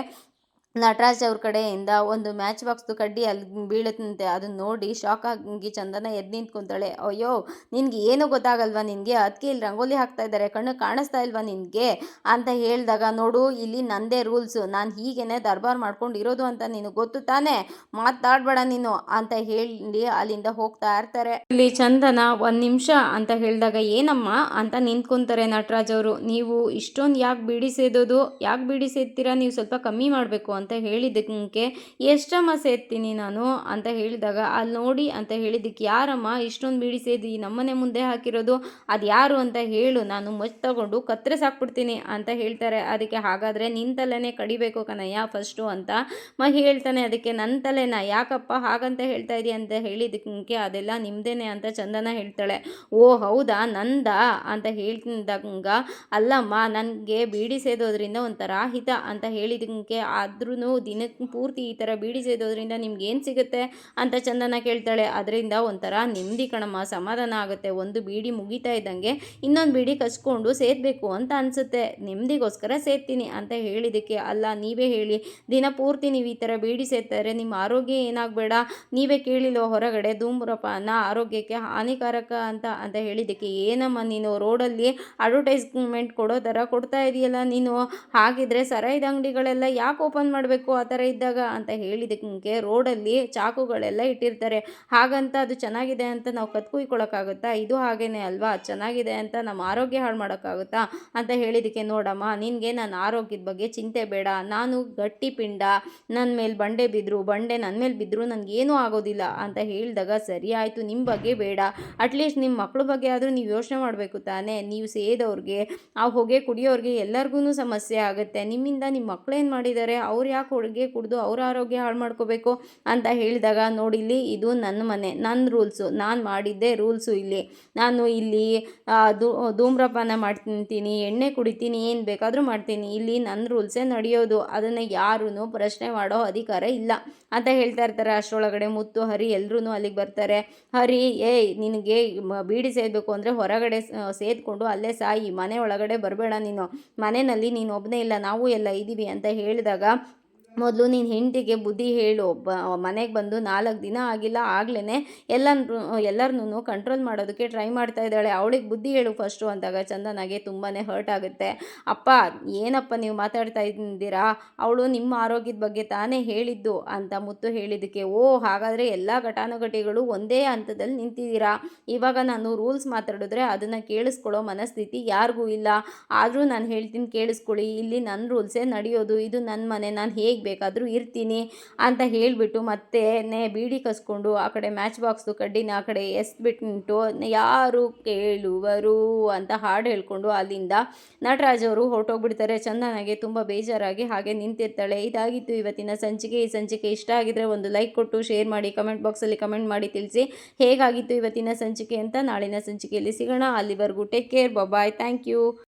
ನಟರಾಜ್ ಅವ್ರ ಕಡೆಯಿಂದ ಒಂದು ಮ್ಯಾಚ್ ಬಾಕ್ಸ್ದು ಕಡ್ಡಿ ಅಲ್ಲಿ ಬೀಳುತ್ತಂತೆ. ಅದನ್ನ ನೋಡಿ ಶಾಕ್ ಆಗಿ ಚಂದನ ಎದ್ದು ನಿಂತ್ಕೊತಾಳೆ. ಅಯ್ಯೋ ನಿನಗೆ ಏನು ಗೊತ್ತಾಗಲ್ವಾ, ನಿನಗೆ ಅದಕ್ಕೆ ಇಲ್ಲಿ ರಂಗೋಲಿ ಹಾಕ್ತಾ ಇದ್ದಾರೆ ಕಣ್ಣು ಕಾಣಿಸ್ತಾ ಇಲ್ವಾ ನಿನಗೆ ಅಂತ ಹೇಳಿದಾಗ ನೋಡು ಇಲ್ಲಿ ನಂದೇ ರೂಲ್ಸು, ನಾನು ಹೀಗೇನೆ ದರ್ಬಾರ್ ಮಾಡ್ಕೊಂಡು ಇರೋದು ಅಂತ ನಿನಗೆ ಗೊತ್ತು ತಾನೇ, ಮಾತಾಡಬೇಡ ನೀನು ಅಂತ ಹೇಳಿ ಅಲ್ಲಿಂದ ಹೋಗ್ತಾ ಇರ್ತಾರೆ. ಇಲ್ಲಿ ಚಂದನ 1 ನಿಮಿಷ ಅಂತ ಹೇಳಿದಾಗ ಏನಮ್ಮ ಅಂತ ನಿಂತ್ಕೊತಾರೆ ನಟರಾಜ್ ಅವರು. ನೀವು ಇಷ್ಟೊಂದು ಯಾಕೆ ಬೀಡಿ ಸೇದೋದು, ಯಾಕೆ ಬೀಡಿ ಸೇದ್ತೀರಾ, ನೀವು ಸ್ವಲ್ಪ ಕಮ್ಮಿ ಮಾಡಬೇಕು ಅಂತ ಹೇಳಿದ್ದಕ್ಕೆ ಎಷ್ಟಮ್ಮ ಸೇರ್ತೀನಿ ನಾನು ಅಂತ ಹೇಳಿದಾಗ ಅಲ್ಲಿ ನೋಡಿ ಅಂತ ಹೇಳಿದ್ದಕ್ಕೆ ಯಾರಮ್ಮ ಇಷ್ಟೊಂದು ಬೀಡಿ ಸೇದಿ ನಮ್ಮನೆ ಮುಂದೆ ಹಾಕಿರೋದು, ಅದು ಯಾರು ಅಂತ ಹೇಳು, ನಾನು ಮಚ್ ತಗೊಂಡು ಕತ್ತರಿಸಾಕ್ಬಿಡ್ತೀನಿ ಅಂತ ಹೇಳ್ತಾರೆ. ಅದಕ್ಕೆ ಹಾಗಾದರೆ ನಿನ್ನ ತಲೆನೇ ಕಡಿಬೇಕು ಕಣಯ್ಯ ಫಸ್ಟು ಅಂತ ಹೇಳ್ತಾನೆ. ಅದಕ್ಕೆ ನನ್ನ ತಲೆನ ಯಾಕಪ್ಪ ಹಾಗಂತ ಹೇಳ್ತಾ ಇದೀಯ ಅಂತ ಹೇಳಿದ್ದಕ್ಕೆ ಅದೆಲ್ಲ ನಿಮ್ಮದೇನೆ ಅಂತ ಚಂದನ ಹೇಳ್ತಾಳೆ. ಓ ಹೌದಾ ನಂದಾ ಅಂತ ಹೇಳ್ತಿದ್ದಂಗ ಅಲ್ಲಮ್ಮ ನನಗೆ ಬೀಡಿ ಸೇದೋದ್ರಿಂದ ಒಂಥರ ಹಿತ ಅಂತ ಹೇಳಿದ್ದಕ್ಕೆ ಆದ್ರೂ ದಿನಕ್ಕೆ ಪೂರ್ತಿ ಈ ಥರ ಬೀಡಿ ಸೇದೋದ್ರಿಂದ ನಿಮ್ಗೇನು ಸಿಗುತ್ತೆ ಅಂತ ಚಂದನ ಕೇಳ್ತಾಳೆ. ಅದರಿಂದ ಒಂಥರ ನೆಮ್ಮದಿ ಕಣಮ್ಮ, ಸಮಾಧಾನ ಆಗುತ್ತೆ. ಒಂದು ಬೀಡಿ ಮುಗಿತಾ ಇದ್ದಂಗೆ ಇನ್ನೊಂದು ಬೀಡಿ ಕಚ್ಕೊಂಡು ಸೇದಬೇಕು ಅಂತ ಅನಿಸುತ್ತೆ, ನೆಮ್ಮದಿಗೋಸ್ಕರ ಸೇದ್ತೀನಿ ಅಂತ ಹೇಳಿದ್ದಕ್ಕೆ ಅಲ್ಲ ನೀವೇ ಹೇಳಿ, ದಿನ ಪೂರ್ತಿ ನೀವು ಈ ಥರ ಬೀಡಿ ಸೇದ್ತಾರೆ ನಿಮ್ಮ ಆರೋಗ್ಯ ಏನಾಗಬೇಡ, ನೀವೇ ಕೇಳಿಲ್ಲೋ ಹೊರಗಡೆ ಧೂಮ್ರಪಾನ ಆರೋಗ್ಯಕ್ಕೆ ಹಾನಿಕಾರಕ ಅಂತ ಅಂತ ಹೇಳಿದ್ದಕ್ಕೆ ಏನಮ್ಮ ನೀನು ರೋಡಲ್ಲಿ ಅಡ್ವರ್ಟೈಸ್ಮೆಂಟ್ ಕೊಡೋ ಥರ ಕೊಡ್ತಾ ಇದೆಯಲ್ಲ ನೀನು, ಹಾಗಿದ್ರೆ ಸರಾಯಿದ ಅಂಗಡಿಗಳೆಲ್ಲ ಯಾಕೆ ಓಪನ್ ಮಾಡಬೇಕು ಆ ಥರ ಇದ್ದಾಗ ಅಂತ ಹೇಳಿದ್ದಕ್ಕೆ ರೋಡಲ್ಲಿ ಚಾಕುಗಳೆಲ್ಲ ಇಟ್ಟಿರ್ತಾರೆ, ಹಾಗಂತ ಅದು ಚೆನ್ನಾಗಿದೆ ಅಂತ ನಾವು ಕತ್ಕುಯ್ಕೊಳ್ಳೋಕ್ಕಾಗುತ್ತಾ, ಇದು ಹಾಗೇನೆ ಅಲ್ವಾ, ಚೆನ್ನಾಗಿದೆ ಅಂತ ನಮ್ಮ ಆರೋಗ್ಯ ಹಾಳು ಮಾಡೋಕ್ಕಾಗುತ್ತಾ ಅಂತ ಹೇಳಿದ್ದಕ್ಕೆ ನೋಡಮ್ಮ ನಿನಗೆ ನನ್ನ ಆರೋಗ್ಯದ ಬಗ್ಗೆ ಚಿಂತೆ ಬೇಡ, ನಾನು ಗಟ್ಟಿ ಪಿಂಡ, ನನ್ನ ಮೇಲೆ ಬಂಡೆ ನನ್ನ ಮೇಲೆ ಬಿದ್ದರೂ ನನಗೇನೂ ಆಗೋದಿಲ್ಲ ಅಂತ ಹೇಳಿದಾಗ ಸರಿ ಆಯಿತು ನಿಮ್ಮ ಬಗ್ಗೆ ಬೇಡ, ಅಟ್ಲೀಸ್ಟ್ ನಿಮ್ಮ ಮಕ್ಕಳ ಬಗ್ಗೆ ಆದರೂ ನೀವು ಯೋಚನೆ ಮಾಡಬೇಕು ತಾನೇ, ನೀವು ಸೇದವ್ರಿಗೆ ಆ ಹೊಗೆ ಕುಡಿಯೋರಿಗೆ ಎಲ್ಲರಿಗೂ ಸಮಸ್ಯೆ ಆಗುತ್ತೆ, ನಿಮ್ಮಿಂದ ನಿಮ್ಮ ಮಕ್ಕಳೇನು ಮಾಡಿದ್ದಾರೆ, ಅವ್ರು ಯಾಕೆ ಹೊಗೆ ಕುಡಿದು ಅವ್ರ ಆರೋಗ್ಯ ಹಾಳು ಮಾಡ್ಕೋಬೇಕು ಅಂತ ಹೇಳಿದಾಗ ನೋಡಿಲ್ಲಿ ಇದು ನನ್ನ ಮನೆ, ನನ್ನ ರೂಲ್ಸು, ನಾನು ಮಾಡಿದ್ದೆ ರೂಲ್ಸು, ನಾನು ಇಲ್ಲಿ ಧೂಮ್ರಪಾನ ಮಾಡ್ತೀನಿ, ಎಣ್ಣೆ ಕುಡಿತೀನಿ, ಏನು ಬೇಕಾದರೂ ಮಾಡ್ತೀನಿ, ಇಲ್ಲಿ ನನ್ನ ರೂಲ್ಸೇ ನಡೆಯೋದು, ಅದನ್ನು ಯಾರೂ ಪ್ರಶ್ನೆ ಮಾಡೋ ಅಧಿಕಾರ ಇಲ್ಲ ಅಂತ ಹೇಳ್ತಾ ಇರ್ತಾರೆ. ಅಷ್ಟರೊಳಗಡೆ ಮುತ್ತು ಹರಿ ಎಲ್ಲರೂ ಅಲ್ಲಿಗೆ ಬರ್ತಾರೆ. ಹರಿ ಏಯ್ ನಿನಗೆ ಬೀಡಿ ಸೇದಬೇಕು ಅಂದರೆ ಹೊರಗಡೆ ಸೇದ್ಕೊಂಡು ಅಲ್ಲೇ ಸಾಯಿ, ಮನೆ ಒಳಗಡೆ ಬರಬೇಡ, ನೀನು ಮನೆಯಲ್ಲಿ ನೀನು ಒಬ್ಬನೇ ಇಲ್ಲ ನಾವು ಎಲ್ಲ ಇದ್ದೀವಿ ಅಂತ ಹೇಳಿದಾಗ ಮೊದಲು ನೀನು ಹೆಂಡತಿಗೆ ಬುದ್ಧಿ ಹೇಳು, ಮನೆಗೆ ಬಂದು 4 ದಿನ ಆಗಿಲ್ಲ ಆಗ್ಲೇ ಎಲ್ಲರನ್ನೂ ಕಂಟ್ರೋಲ್ ಮಾಡೋದಕ್ಕೆ ಟ್ರೈ ಮಾಡ್ತಾ ಇದ್ದಾಳೆ, ಅವಳಿಗೆ ಬುದ್ಧಿ ಹೇಳು ಫಸ್ಟು ಅಂದಾಗ ಚಂದನಾಗೆ ತುಂಬಾ ಹರ್ಟ್ ಆಗುತ್ತೆ. ಅಪ್ಪ ಏನಪ್ಪ ನೀವು ಮಾತಾಡ್ತಾ ಇದ್ದೀರಾ, ಅವಳು ನಿಮ್ಮ ಆರೋಗ್ಯದ ಬಗ್ಗೆ ತಾನೇ ಹೇಳಿದ್ದು ಅಂತ ಮುತ್ತು ಹೇಳಿದ್ದಕ್ಕೆ ಓ ಹಾಗಾದರೆ ಎಲ್ಲ ಘಟಾನುಘಟಿಗಳು ಒಂದೇ ಹಂತದಲ್ಲಿ ನಿಂತಿದ್ದೀರಾ, ಇವಾಗ ನಾನು ರೂಲ್ಸ್ ಮಾತಾಡಿದ್ರೆ ಅದನ್ನು ಕೇಳಿಸ್ಕೊಳ್ಳೋ ಮನಸ್ಥಿತಿ ಯಾರಿಗೂ ಇಲ್ಲ, ಆದರೂ ನಾನು ಹೇಳ್ತೀನಿ ಕೇಳಿಸ್ಕೊಳ್ಳಿ, ಇಲ್ಲಿ ನನ್ನ ರೂಲ್ಸೇ ನಡೆಯೋದು, ಇದು ನನ್ನ ಮನೆ, ನಾನು ಹೇಗೆ ಬೇಕಾದರೂ ಇರ್ತೀನಿ ಅಂತ ಹೇಳಿಬಿಟ್ಟು ಮತ್ತೆ ಬೀಡಿ ಕಸ್ಕೊಂಡು ಆ ಕಡೆ ಮ್ಯಾಚ್ ಬಾಕ್ಸ್ದು ಕಡ್ಡಿನ ಆ ಕಡೆ ಎಸ್ಬಿಟ್ಟು ಯಾರು ಕೇಳುವರು ಅಂತ ಹಾಡು ಹೇಳ್ಕೊಂಡು ಅಲ್ಲಿಂದ ನಟರಾಜ್ ಅವರು ಹೊರಟೋಗ್ಬಿಡ್ತಾರೆ. ಚಂದನಾಗೆ ತುಂಬ ಬೇಜಾರಾಗಿ ಹಾಗೆ ನಿಂತಿರ್ತಾಳೆ. ಇದಾಗಿತ್ತು ಇವತ್ತಿನ ಸಂಚಿಕೆ. ಈ ಸಂಚಿಕೆ ಇಷ್ಟ ಆಗಿದ್ರೆ ಒಂದು ಲೈಕ್ ಕೊಟ್ಟು ಶೇರ್ ಮಾಡಿ, ಕಮೆಂಟ್ ಬಾಕ್ಸಲ್ಲಿ ಕಮೆಂಟ್ ಮಾಡಿ ತಿಳಿಸಿ ಹೇಗಾಗಿತ್ತು ಇವತ್ತಿನ ಸಂಚಿಕೆ ಅಂತ. ನಾಳಿನ ಸಂಚಿಕೆಯಲ್ಲಿ ಸಿಗೋಣ, ಅಲ್ಲಿವರೆಗೂ take care, bye, thank you.